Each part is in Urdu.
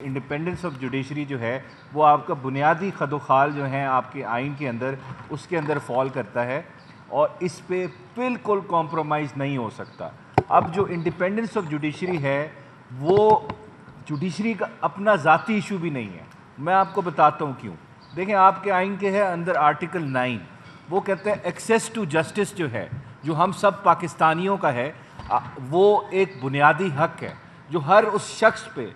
انڈیپینڈنس آف جوڈیشری جو ہے وہ آپ کا بنیادی خد و خال جو ہیں آپ کے آئین کے اندر اس کے اندر فال کرتا ہے اور اس پہ بالکل کمپرومائز نہیں ہو سکتا۔ اب جو انڈیپینڈنس آف جوڈیشری ہے وہ جوڈیشری کا اپنا ذاتی ایشو بھی نہیں ہے۔ میں آپ کو بتاتا ہوں کیوں۔ دیکھیں آپ کے آئین کے ہے اندر آرٹیکل 9 وہ کہتے ہیں ایکسیس ٹو جسٹس جو ہے جو ہم سب پاکستانیوں کا ہے وہ ایک بنیادی حق ہے جو ہر اس شخص پہ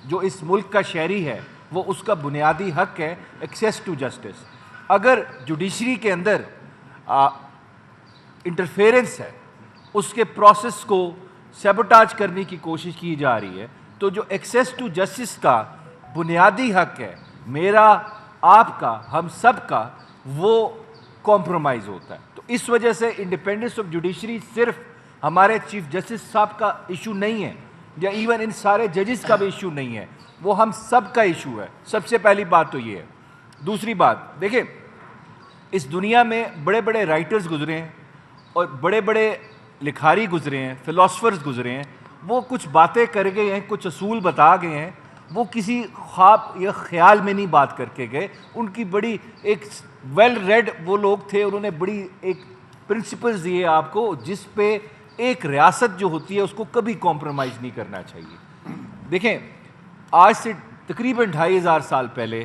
جو اس ملک کا شہری ہے وہ اس کا بنیادی حق ہے ایکسیس ٹو جسٹس۔ اگر جوڈیشری کے اندر انٹرفیرنس ہے اس کے پروسیس کو سیبوٹاج کرنے کی کوشش کی جا رہی ہے تو جو ایکسیس ٹو جسٹس کا بنیادی حق ہے میرا آپ کا ہم سب کا وہ کمپرومائز ہوتا ہے۔ تو اس وجہ سے انڈیپینڈنس آف جوڈیشری صرف ہمارے چیف جسٹس صاحب کا ایشو نہیں ہے یا ایون ان سارے ججز کا بھی ایشو نہیں ہے، وہ ہم سب کا ایشو ہے۔ سب سے پہلی بات تو یہ ہے۔ دوسری بات دیکھیں اس دنیا میں بڑے بڑے رائٹرز گزرے ہیں اور بڑے بڑے لکھاری گزرے ہیں، فلاسفرز گزرے ہیں، وہ کچھ باتیں کر گئے ہیں، کچھ اصول بتا گئے ہیں، وہ کسی خواب یا خیال میں نہیں بات کر کے گئے۔ ان کی بڑی ایک ویل ریڈ وہ لوگ تھے، انہوں نے بڑی ایک پرنسپلز دیے آپ کو جس پہ ایک ریاست جو ہوتی ہے اس کو کبھی کمپرومائز نہیں کرنا چاہیے۔ دیکھیں آج سے تقریباً 2500 سال پہلے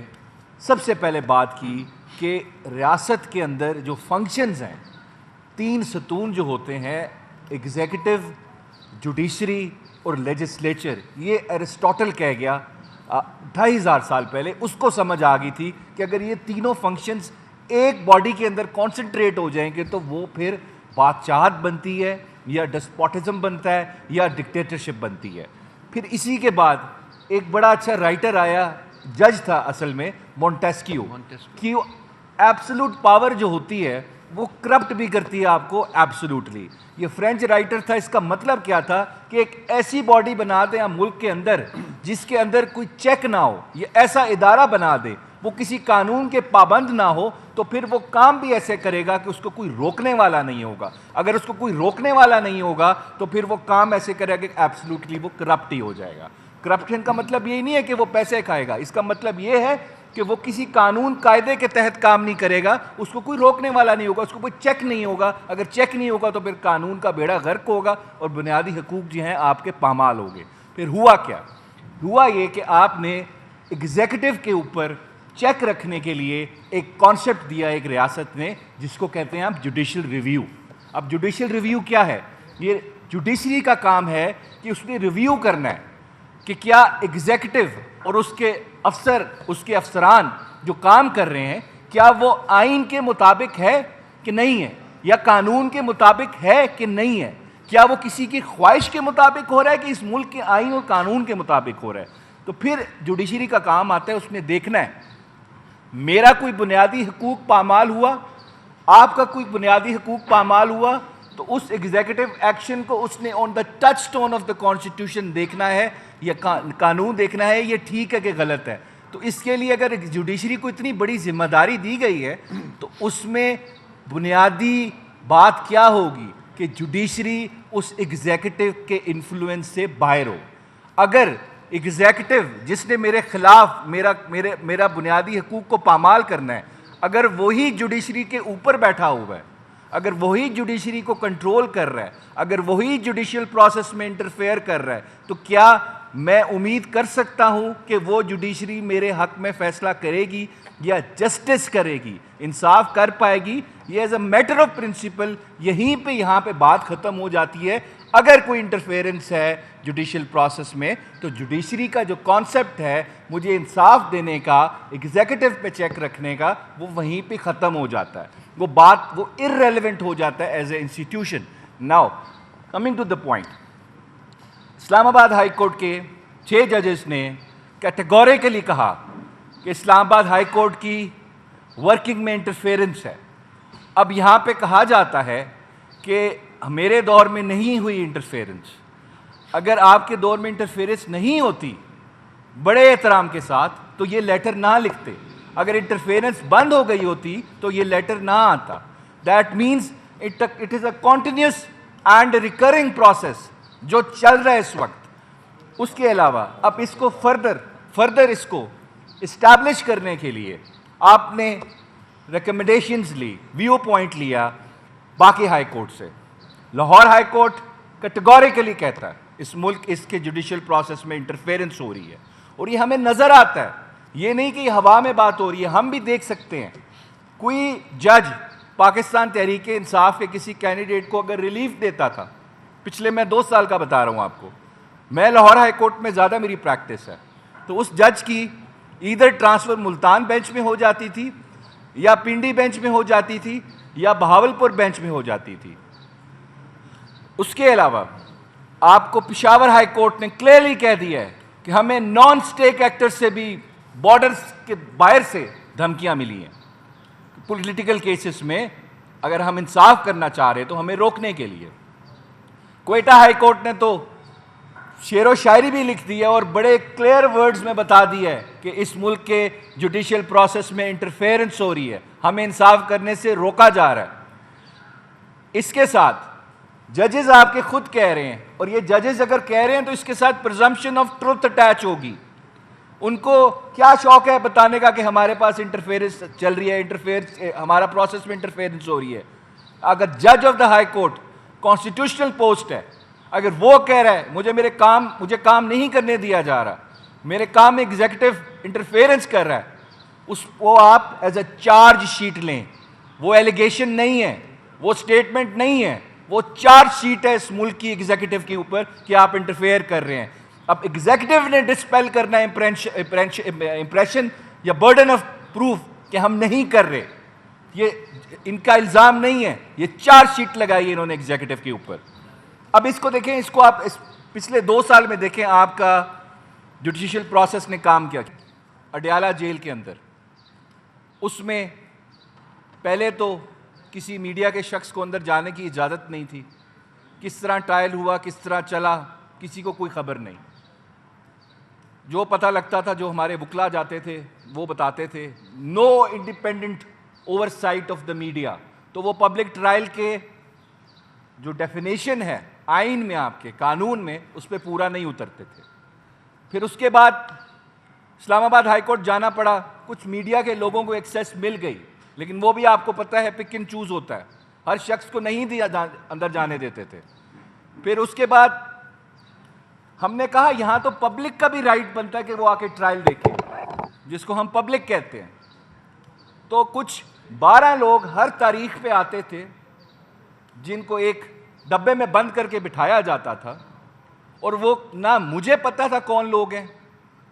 سب سے پہلے بات کی کہ ریاست کے اندر جو فنکشنز ہیں 3 ستون جو ہوتے ہیں ایگزیکٹو، جوڈیشری اور لیجسلیچر، یہ ایرسٹوٹل کہہ گیا 2500 سال پہلے۔ اس کو سمجھ آ گئی تھی کہ اگر یہ تینوں فنکشنز ایک باڈی کے اندر کانسنٹریٹ ہو جائیں گے تو وہ پھر بادشاہت بنتی ہے یا ڈسپوٹزم بنتا ہے یا ڈکٹیٹرشپ بنتی ہے۔ پھر اسی کے بعد ایک بڑا اچھا رائٹر آیا، جج تھا اصل میں، مونٹیسکیو، کہ ایبسولوٹ پاور جو ہوتی ہے وہ کرپٹ بھی کرتی ہے آپ کو ایبسولوٹلی۔ یہ فرینچ رائٹر تھا، اس کا مطلب کیا تھا کہ ایک ایسی باڈی بنا دیں ہم ملک کے اندر جس کے اندر کوئی چیک نہ ہو، یہ ایسا ادارہ بنا دے وہ کسی قانون کے پابند نہ ہو تو پھر وہ کام بھی ایسے کرے گا کہ اس کو کوئی روکنے والا نہیں ہوگا۔ اگر اس کو کوئی روکنے والا نہیں ہوگا تو پھر وہ کام ایسے کرے گا کہ ایبسولوٹلی وہ کرپٹ ہی ہو جائے گا۔ کرپشن کا مطلب یہی نہیں ہے کہ وہ پیسے کھائے گا، اس کا مطلب یہ ہے کہ وہ کسی قانون قاعدے کے تحت کام نہیں کرے گا، اس کو کوئی روکنے والا نہیں ہوگا، اس کو کوئی چیک نہیں ہوگا۔ اگر چیک نہیں ہوگا تو پھر قانون کا بیڑا غرق ہوگا اور بنیادی حقوق جو ہیں آپ کے پامال ہو گئے۔ پھر ہوا کیا؟ ہوا یہ کہ آپ نے ایگزیکٹو کے اوپر چیک رکھنے کے لیے ایک کانسیپٹ دیا ایک ریاست نے جس کو کہتے ہیں آپ جوڈیشل ریویو۔ اب جوڈیشل ریویو کیا ہے؟ یہ جوڈیشری کا کام ہے کہ اس نے ریویو کرنا ہے کہ کیا ایگزیکٹو اور اس کے افسر، اس کے افسران جو کام کر رہے ہیں کیا وہ آئین کے مطابق ہے کہ نہیں ہے، یا قانون کے مطابق ہے کہ نہیں ہے، کیا وہ کسی کی خواہش کے مطابق ہو رہا ہے کہ اس ملک کے آئین اور قانون کے مطابق ہو رہا ہے۔ تو پھر جوڈیشری کا کام آتا ہے اس نے دیکھنا ہے میرا کوئی بنیادی حقوق پامال ہوا، آپ کا کوئی بنیادی حقوق پامال ہوا تو اس ایگزیکٹو ایکشن کو اس نے on the touchstone of the constitution دیکھنا ہے یا قانون دیکھنا ہے یہ ٹھیک ہے کہ غلط ہے۔ تو اس کے لیے اگر جوڈیشری کو اتنی بڑی ذمہ داری دی گئی ہے تو اس میں بنیادی بات کیا ہوگی کہ جوڈیشری اس ایگزیکٹو کے انفلوئنس سے باہر ہو۔ اگر ایگزیکٹو جس نے میرے خلاف میرا بنیادی حقوق کو پامال کرنا ہے اگر وہی جوڈیشری کے اوپر بیٹھا ہوا ہے، اگر وہی جوڈیشری کو کنٹرول کر رہا ہے، اگر وہی جوڈیشل پروسیس میں انٹرفیئر کر رہا ہے تو کیا میں امید کر سکتا ہوں کہ وہ جوڈیشری میرے حق میں فیصلہ کرے گی یا جسٹس کرے گی، انصاف کر پائے گی؟ یہ as a matter of principle یہیں پہ یہاں پہ بات ختم ہو جاتی ہے۔ اگر کوئی انٹرفیئرنس ہے جوڈیشل پروسیس میں تو جوڈیشری کا جو کانسیپٹ ہے مجھے انصاف دینے کا، ایگزیکٹو پہ چیک رکھنے کا، وہ وہیں پہ ختم ہو جاتا ہے، وہ بات وہ irrelevant ہو جاتا ہے as a institution. Now coming to the point, Islamabad high court کے 6 ججز نے کیٹیگوریکلی کہا کہ اسلام آباد ہائی کورٹ کی ورکنگ میں انٹرفیئرنس ہے۔ اب یہاں پہ کہا جاتا ہے کہ میرے دور میں نہیں ہوئی انٹرفیئرنس، اگر آپ کے دور میں انٹرفیئرنس نہیں ہوتی بڑے احترام کے ساتھ تو یہ لیٹر نہ لکھتے، اگر انٹرفیئرنس بند ہو گئی ہوتی تو یہ لیٹر نہ آتا۔ That means it is a continuous and recurring process جو چل رہا ہے اس وقت۔ اس کے علاوہ اب اس کو فردر اس کو اسٹیبلش کرنے کے لیے آپ نے ریکمنڈیشنز لی, ویو پوائنٹ لیا باقی ہائی کورٹ سے. لاہور ہائی کورٹ کیٹیگوریکلی کہتا ہے اس ملک اس کے جوڈیشل پروسیس میں انٹرفیرنس ہو رہی ہے, اور یہ ہمیں نظر آتا ہے, یہ نہیں کہ یہ ہوا میں بات ہو رہی ہے, ہم بھی دیکھ سکتے ہیں. کوئی جج پاکستان تحریک انصاف کے کسی کینڈیڈیٹ کو اگر ریلیف دیتا تھا, پچھلے میں 2 سال کا بتا رہا ہوں آپ کو, میں لاہور ہائی کورٹ میں زیادہ میری پریکٹس ہے, تو اس جج کی ایدھر ٹرانسفر ملتان بینچ میں ہو جاتی تھی, یا پنڈی بینچ میں ہو جاتی تھی, یا بہاولپور بینچ میں ہو جاتی تھی. اس کے علاوہ آپ کو پشاور ہائی کورٹ نے کلیئرلی کہہ دیا ہے کہ ہمیں نان اسٹیک ایکٹر سے بھی بارڈرز کے باہر سے دھمکیاں ملی ہیں پولیٹیکل کیسز میں, اگر ہم انصاف کرنا چاہ رہے تو ہمیں روکنے کے لیے. کوئٹہ ہائی کورٹ نے تو شعر و شاعری بھی لکھ دی ہے اور بڑے کلیئر ورڈز میں بتا دیا ہے کہ اس ملک کے جوڈیشل پروسیس میں انٹرفیرنس ہو رہی ہے, ہمیں انصاف کرنے سے روکا جا رہا ہے. اس کے ساتھ ججز آپ کے خود کہہ رہے ہیں, اور یہ ججز اگر کہہ رہے ہیں تو اس کے ساتھ پرزمپشن آف ٹروتھ اٹیچ ہوگی. ان کو کیا شوق ہے بتانے کا کہ ہمارے پاس انٹرفیرنس چل رہی ہے, ہمارا پروسیس میں انٹرفیرنس ہو رہی ہے. اگر جج of the high court constitutional post ہے, اگر وہ کہہ رہا ہے مجھے کام نہیں کرنے دیا جا رہا, میرے کام میں ایگزیکٹو انٹرفیرنس کر رہا ہے, وہ آپ ایز اے چارج شیٹ لیں. وہ ایلیگیشن نہیں ہے, وہ اسٹیٹمنٹ نہیں ہے, وہ چارج شیٹ ہے اس ملک کی ایگزیکٹو کے اوپر کہ آپ انٹرفیئر کر رہے ہیں. اب ایگزیکٹو نے ڈسپیل کرنا ہے امپریشن یا برڈن آف پروف کہ ہم نہیں کر رہے, یہ ان کا الزام نہیں ہے, یہ چارج شیٹ لگائی ہے انہوں نے ایگزیکٹو کے اوپر. اب اس کو دیکھیں, اس کو آپ پچھلے 2 سال میں دیکھیں آپ کا جوڈیشل پروسیس نے کام کیا. اڈیالہ جیل کے اندر اس میں پہلے تو کسی میڈیا کے شخص کو اندر جانے کی اجازت نہیں تھی. کس طرح ٹرائل ہوا, کس طرح چلا, کسی کو کوئی خبر نہیں. جو پتہ لگتا تھا, جو ہمارے وکلا جاتے تھے وہ بتاتے تھے, no independent oversight of the media. تو وہ پبلک ٹرائل کے جو ڈیفینیشن ہے آئین میں, آپ کے قانون میں, اس پہ پورا نہیں اترتے تھے. پھر اس کے بعد اسلام آباد ہائی کورٹ جانا پڑا, کچھ میڈیا کے لوگوں کو ایکسیس مل گئی, لیکن وہ بھی آپ کو پتہ ہے پک اینڈ چوز ہوتا ہے, ہر شخص کو نہیں دیا اندر جانے دیتے تھے. پھر اس کے بعد ہم نے کہا یہاں تو پبلک کا بھی رائٹ بنتا ہے کہ وہ آ کے ٹرائل دیکھے, جس کو ہم پبلک کہتے ہیں. تو کچھ 12 لوگ ہر تاریخ پہ آتے تھے جن کو ایک ڈبے میں بند کر کے بٹھایا جاتا تھا, اور وہ نہ مجھے پتا تھا کون لوگ ہیں,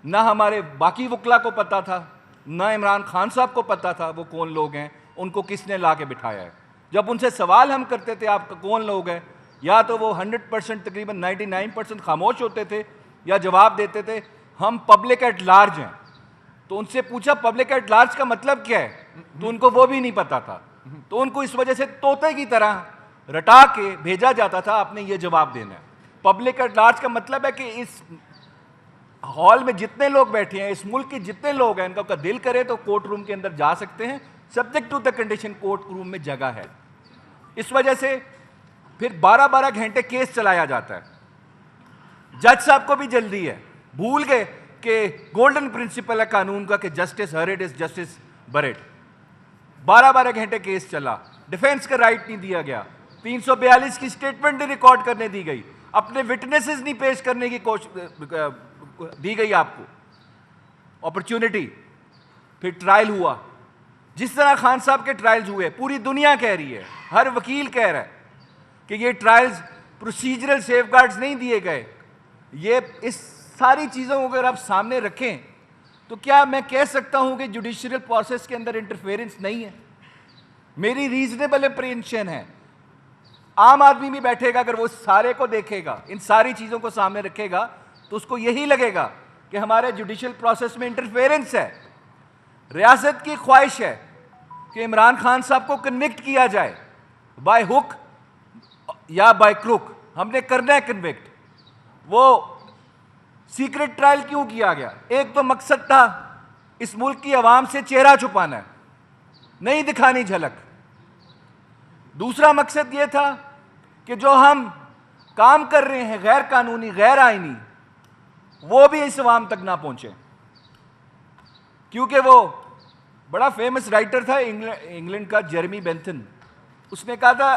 نہ ہمارے باقی وکلا کو پتا تھا, نہ عمران خان صاحب کو پتا تھا وہ کون لوگ ہیں, ان کو کس نے لا کے بٹھایا ہے. جب ان سے سوال ہم کرتے تھے آپ کا کون لوگ ہیں, یا تو وہ 100% تقریباً 99% خاموش ہوتے تھے, یا جواب دیتے تھے ہم پبلک ایٹ لارج ہیں. تو ان سے پوچھا پبلک ایٹ لارج کا مطلب کیا ہے, تو ان کو وہ بھی نہیں پتا تھا. تو ان کو اس وجہ سے طوطے کی طرح رٹا کے بھیجا جاتا تھا, آپ نے یہ جواب دینا ہے. پبلک ایٹ لارج کا مطلب ہے کہ اس ہال میں جتنے لوگ بیٹھے ہیں, اس ملک کے جتنے لوگ ہیں, ان کا دل کرے تو کورٹ روم کے اندر جا سکتے ہیں, subject to the condition court room میں جگہ ہے. اس وجہ سے پھر 12 گھنٹے کیس چلایا جاتا ہے. جج صاحب کو بھی جلدی ہے, بھول گئے کہ گولڈن پرنسپل ہے قانون کا کہ justice heard is justice bird. 12 گھنٹے کیس چلا, ڈیفینس کا رائٹ نہیں دیا گیا, 342 کی سٹیٹمنٹ نہیں ریکارڈ کرنے دی گئی, اپنے وٹنسز نہیں پیش کرنے کی دی گئی آپ کو اپرچونٹی. پھر ٹرائل ہوا, جس طرح خان صاحب کے ٹرائلز ہوئے, پوری دنیا کہہ رہی ہے, ہر وکیل کہہ رہا ہے کہ یہ ٹرائلز پروسیجرل سیف گارڈز نہیں دیے گئے. یہ اس ساری چیزوں کو اگر آپ سامنے رکھیں تو کیا میں کہہ سکتا ہوں کہ جوڈیشل پروسیس کے اندر انٹرفیرنس نہیں ہے؟ میری ریزنیبل اپریہنشن ہے. عام آدمی بھی بیٹھے گا, اگر وہ سارے کو دیکھے گا, ان ساری چیزوں کو سامنے رکھے گا, تو اس کو یہی لگے گا کہ ہمارے جوڈیشل پروسیس میں انٹرفیرنس ہے. ریاست کی خواہش ہے کہ عمران خان صاحب کو کنوکٹ کیا جائے, بائی ہک یا بائی کروک, ہم نے کرنا ہے کنوکٹ. وہ سیکرٹ ٹرائل کیوں کیا گیا؟ ایک تو مقصد تھا اس ملک کی عوام سے چہرہ چھپانا ہے, نہیں دکھانی جھلک. دوسرا مقصد یہ تھا کہ جو ہم کام کر رہے ہیں غیر قانونی, غیر آئینی, وہ بھی اس عوام تک نہ پہنچے. کیونکہ وہ بڑا فیمس رائٹر تھا انگلینڈ کا جیرمی بینتھن. اس نے کہا تھا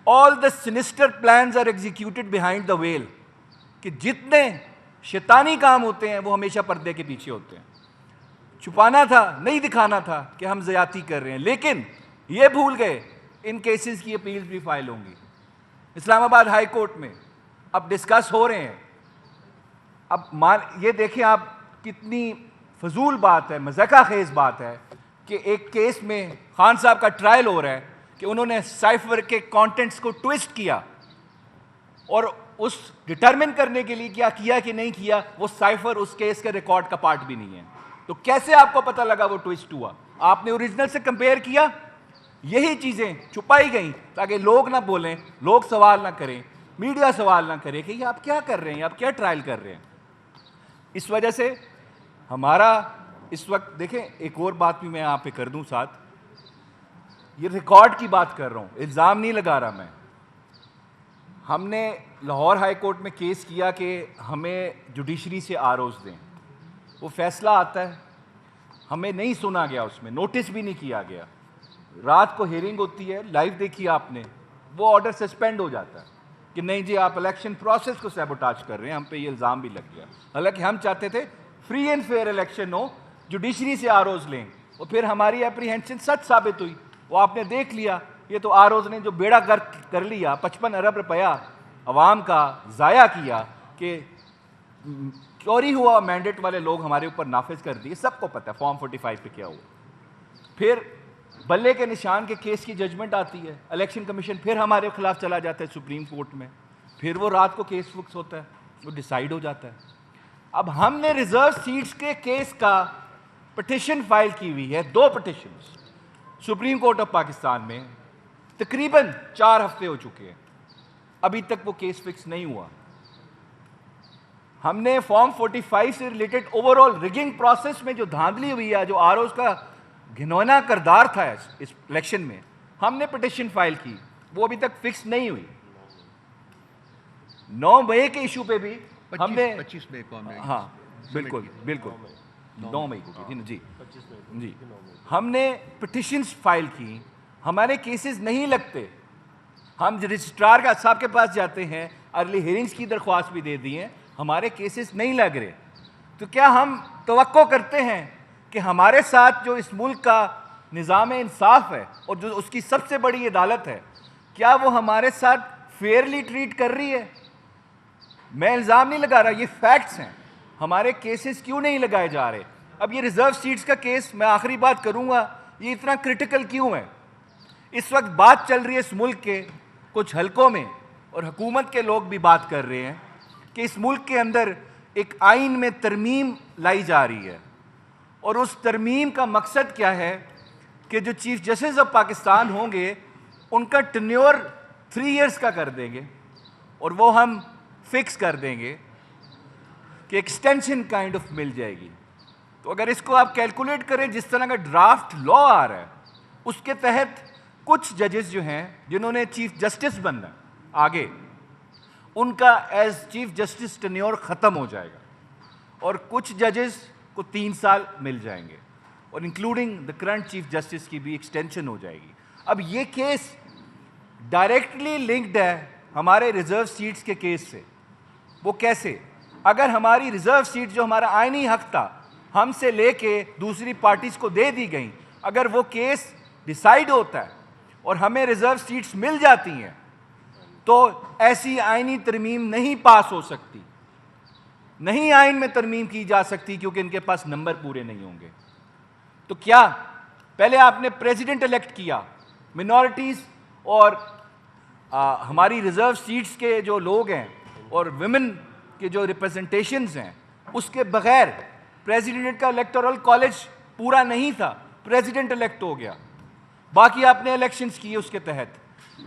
all the sinister plans are executed behind the veil, کہ جتنے شیطانی کام ہوتے ہیں وہ ہمیشہ پردے کے پیچھے ہوتے ہیں. چھپانا تھا, نہیں دکھانا تھا کہ ہم زیادتی کر رہے ہیں, لیکن یہ بھول گئے ان کیسز کی اپیلز بھی فائل ہوں گی. اسلام آباد ہائی کورٹ میں اب ڈسکس ہو رہے ہیں. اب یہ دیکھیں آپ کتنی فضول بات ہے, مذاق خیز بات ہے کہ ایک کیس میں خان صاحب کا ٹرائل ہو رہا ہے کہ انہوں نے سائفر کے کانٹینٹس کو ٹویسٹ کیا, اور اس ڈٹرمن کرنے کے لیے کیا کیا کہ نہیں کیا, وہ سائفر اس کیس کے ریکارڈ کا پارٹ بھی نہیں ہے. تو کیسے آپ کو پتہ لگا وہ ٹویسٹ ہوا؟ آپ نے اوریجنل سے کمپیئر کیا. یہی چیزیں چھپائی گئیں تاکہ لوگ نہ بولیں, لوگ سوال نہ کریں, میڈیا سوال نہ کرے کہ یہ آپ کیا کر رہے ہیں, آپ کیا ٹرائل کر رہے ہیں. اس وجہ سے ہمارا اس وقت دیکھیں, ایک اور بات بھی میں یہاں پہ کر دوں ساتھ, یہ ریکارڈ کی بات کر رہا ہوں, الزام نہیں لگا رہا میں. ہم نے لاہور ہائی کورٹ میں کیس کیا کہ ہمیں جوڈیشری سے آروز دیں. وہ فیصلہ آتا ہے, ہمیں نہیں سنا گیا, اس میں نوٹس بھی نہیں کیا گیا. رات کو ہیئرنگ ہوتی ہے, لائیو دیکھی آپ نے, وہ آرڈر سسپینڈ ہو جاتا ہے کہ نہیں جی آپ الیکشن پروسیس کو سیبوٹاج کر رہے ہیں. ہم پہ یہ الزام بھی لگ گیا, حالانکہ ہم چاہتے تھے فری اینڈ فیئر الیکشن ہو, جوڈیشری سے آروز لیں. اور پھر ہماری اپریہنشن سچ ثابت ہوئی, وہ آپ نے دیکھ لیا. یہ تو آروز نے جو بیڑا گرک کر لیا, 55 ارب روپیہ عوام کا ضائع کیا کہ چوری ہوا, مینڈیٹ والے لوگ ہمارے اوپر نافذ کر دیے. سب کو پتہ ہے فارم 45 پہ کیا ہوا. پھر بلے کے نشان کے کیس کی ججمنٹ آتی ہے, الیکشن کمیشن پھر ہمارے خلاف چلا جاتا ہے سپریم کورٹ میں. پھر وہ رات کو کیس فکس ہوتا ہے, وہ ڈیسائیڈ ہو جاتا ہے. اب ہم نے ریزرو سیٹس کے کیس کا پٹیشن فائل کی ہوئی ہے, 2 petitions supreme court of Pakistan میں. تقریباً 4 ہفتے ہو چکے ہیں, ابھی تک وہ کیس فکس نہیں ہوا. ہم نے فارم 45 سے related over all rigging process میں جو دھاندلی ہوئی ہے, جو آروز کا گھنونا کردار تھا اس الیکشن میں, ہم نے پٹیشن فائل کی, وہ ابھی تک فکس نہیں ہوئی. 9 مئی کے ایشو پہ بھی ہم نے 25 مئی کو ہاں بالکل 9 مئی کو کی جی ہم نے پٹیشنز فائل کی. ہمارے کیسز نہیں لگتے, ہم رجسٹرار کا صاحب کے پاس جاتے ہیں, ارلی ہیئرنگز کی درخواست بھی دے دی ہیں, ہمارے کیسز نہیں لگ رہے. تو کیا ہم توقع کرتے ہیں کہ ہمارے ساتھ جو اس ملک کا نظام انصاف ہے اور جو اس کی سب سے بڑی عدالت ہے, کیا وہ ہمارے ساتھ فیئرلی ٹریٹ کر رہی ہے؟ میں الزام نہیں لگا رہا, یہ فیکٹس ہیں. ہمارے کیسز کیوں نہیں لگائے جا رہے؟ اب یہ ریزرو سیٹس کا کیس, میں آخری بات کروں گا, یہ اتنا کرٹیکل کیوں ہے؟ اس وقت بات چل رہی ہے اس ملک کے کچھ حلقوں میں, اور حکومت کے لوگ بھی بات کر رہے ہیں کہ اس ملک کے اندر ایک آئین میں ترمیم لائی جا رہی ہے, اور اس ترمیم کا مقصد کیا ہے کہ جو چیف جسٹس آف پاکستان ہوں گے ان کا ٹینیور 3 ایئرس کا کر دیں گے, اور وہ ہم فکس کر دیں گے کہ ایکسٹینشن کائنڈ آف مل جائے گی. تو اگر اس کو آپ کیلکولیٹ کریں, جس طرح کا ڈرافٹ لا آ رہا ہے, اس کے تحت کچھ ججز جو ہیں جنہوں نے چیف جسٹس بننا آگے, ان کا ایز چیف جسٹس ٹینیور ختم ہو جائے گا, اور کچھ ججز کو 3 سال مل جائیں گے, اور including the current chief justice کی بھی ایکسٹینشن ہو جائے گی. اب یہ کیس ڈائریکٹلی لنکڈ ہے ہمارے ریزرو سیٹس کے کیس سے. وہ کیسے؟ اگر ہماری ریزرو سیٹ جو ہمارا آئینی حق تھا ہم سے لے کے دوسری پارٹیز کو دے دی گئیں, اگر وہ کیس ڈیسائیڈ ہوتا ہے اور ہمیں ریزرو سیٹس مل جاتی ہیں, تو ایسی آئینی ترمیم نہیں پاس ہو سکتی, نہیں آئین میں ترمیم کی جا سکتی, کیونکہ ان کے پاس نمبر پورے نہیں ہوں گے. تو کیا پہلے آپ نے پریزیڈنٹ الیکٹ کیا, منورٹیز اور ہماری ریزرو سیٹس کے جو لوگ ہیں اور ویمن کے جو ریپرزنٹیشنز ہیں, اس کے بغیر پریزیڈنٹ کا الیکٹورل کالج پورا نہیں تھا, پریزیڈنٹ الیکٹ ہو گیا. باقی آپ نے الیکشنز کیے اس کے تحت,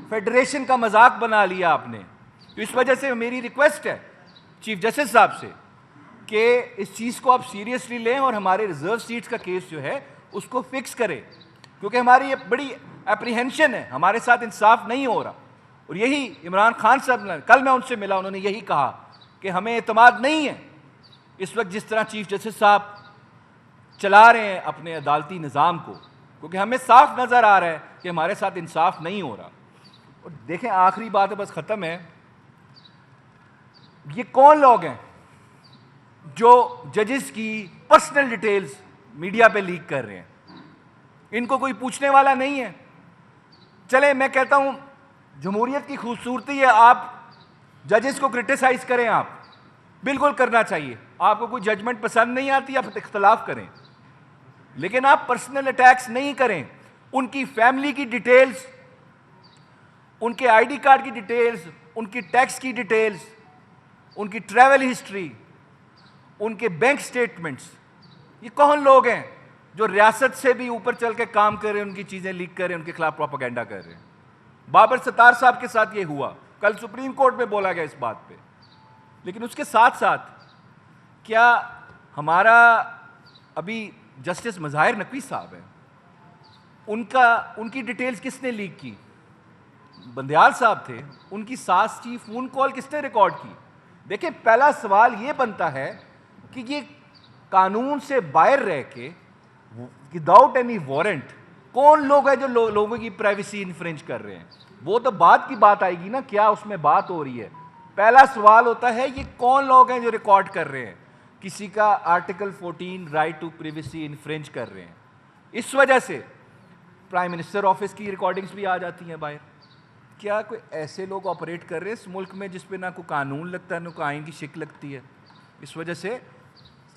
فیڈریشن کا مذاق بنا لیا آپ نے. تو اس وجہ سے میری ریکویسٹ ہے چیف جسٹس صاحب سے کہ اس چیز کو آپ سیریسلی لیں اور ہمارے ریزرو سیٹس کا کیس جو ہے اس کو فکس کریں, کیونکہ ہماری یہ بڑی اپریہنشن ہے, ہمارے ساتھ انصاف نہیں ہو رہا. اور یہی عمران خان صاحب نے, کل میں ان سے ملا, انہوں نے یہی کہا کہ ہمیں اعتماد نہیں ہے اس وقت, جس طرح چیف جسٹس صاحب چلا رہے ہیں اپنے عدالتی نظام کو، کیونکہ ہمیں صاف نظر آ رہا ہے کہ ہمارے ساتھ انصاف نہیں ہو رہا۔ اور دیکھیں آخری بات ہے، بس ختم ہے، یہ کون لوگ ہیں جو ججز کی پرسنل ڈیٹیلز میڈیا پہ لیک کر رہے ہیں؟ ان کو کوئی پوچھنے والا نہیں ہے۔ چلے میں کہتا ہوں جمہوریت کی خوبصورتی ہے، آپ ججز کو کرٹیسائز کریں، آپ بالکل کرنا چاہیے، آپ کو کوئی ججمنٹ پسند نہیں آتی آپ اختلاف کریں، لیکن آپ پرسنل اٹیکس نہیں کریں۔ ان کی فیملی کی ڈیٹیلز، ان کے آئی ڈی کارڈ کی ڈیٹیلز، ان کی ٹیکس کی ڈیٹیلز، ان کی ٹریول ہسٹری، ان کے بینک سٹیٹمنٹس، یہ کون لوگ ہیں جو ریاست سے بھی اوپر چل کے کام کر رہے ہیں، ان کی چیزیں لیک کر رہے ہیں، ان کے خلاف پروپیگنڈا کر رہے ہیں؟ بابر ستار صاحب کے ساتھ یہ ہوا، کل سپریم کورٹ میں بولا گیا اس بات پہ۔ لیکن اس کے ساتھ ساتھ کیا ہمارا ابھی جسٹس مظاہر نقوی صاحب ہیں، ان کی ڈیٹیلز کس نے لیک کی؟ بندیال صاحب تھے، ان کی ساس کی فون کال کس نے ریکارڈ کی؟ دیکھیں پہلا سوال یہ بنتا ہے کہ یہ قانون سے باہر رہ کے وداؤٹ اینی وارنٹ کون لوگ ہیں جو لوگوں کی پرائیویسی انفرنج کر رہے ہیں؟ وہ تو بعد کی بات آئے گی نا، کیا اس میں بات ہو رہی ہے۔ پہلا سوال ہوتا ہے یہ کون لوگ ہیں جو ریکارڈ کر رہے ہیں، کسی کا آرٹیکل 14 رائٹ ٹو پریویسی انفرنج کر رہے ہیں۔ اس وجہ سے پرائم منسٹر آفس کی ریکارڈنگز بھی آ جاتی ہیں باہر۔ کیا کوئی ایسے لوگ آپریٹ کر رہے ہیں اس ملک میں جس پہ نہ کوئی قانون لگتا ہے نہ کوئی آئین کی شک لگتی ہے؟ اس وجہ سے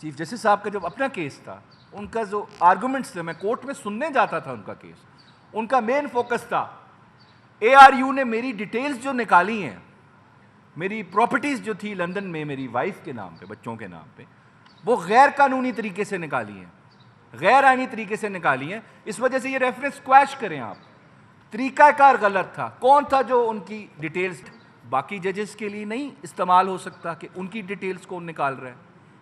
چیف جسٹس صاحب کا جب اپنا کیس تھا، ان کا جو آرگومنٹس تھے، میں کورٹ میں سننے جاتا تھا ان کا کیس، ان کا مین فوکس تھا اے آر یو نے میری ڈیٹیلز جو نکالی ہیں، میری پراپرٹیز جو تھی لندن میں میری وائف کے نام پہ، بچوں کے نام پہ، وہ غیر قانونی طریقے سے نکالی ہیں، غیر آئینی طریقے سے نکالی ہیں۔ اس وجہ سے یہ ریفرنس اسکواش کریں آپ، طریقہ کار غلط تھا۔ کون تھا جو ان کی ڈیٹیلز باقی ججز کے لیے نہیں استعمال ہو سکتا کہ ان کی ڈیٹیلز کون نکال رہا ہے،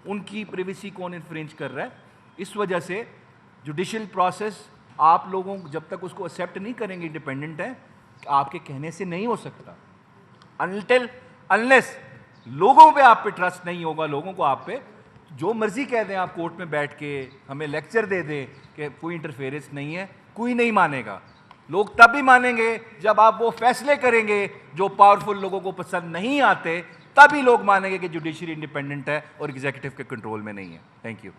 ان کی پریویسی کون انفرنج کر رہا ہے؟ اس وجہ سے جوڈیشل پروسیس آپ لوگوں جب تک اس کو ایکسیپٹ نہیں کریں گے انڈیپینڈنٹ ہے، آپ کے کہنے سے نہیں ہو سکتا انلیس لوگوں پہ آپ پہ ٹرسٹ نہیں ہوگا، لوگوں کو آپ پہ جو مرضی کہہ دیں آپ کورٹ میں بیٹھ کے، ہمیں لیکچر دے دیں کہ کوئی انٹرفیئرنس نہیں ہے، کوئی نہیں مانے گا۔ لوگ تب بھی مانیں گے جب آپ وہ فیصلے کریں گے جو پاورفل لوگوں کو پسند نہیں آتے، تبھی لوگ مانیں گے کہ جوڈیشری انڈیپینڈنٹ ہے اور ایگزیکٹو کے کنٹرول میں نہیں ہے۔ Thank you.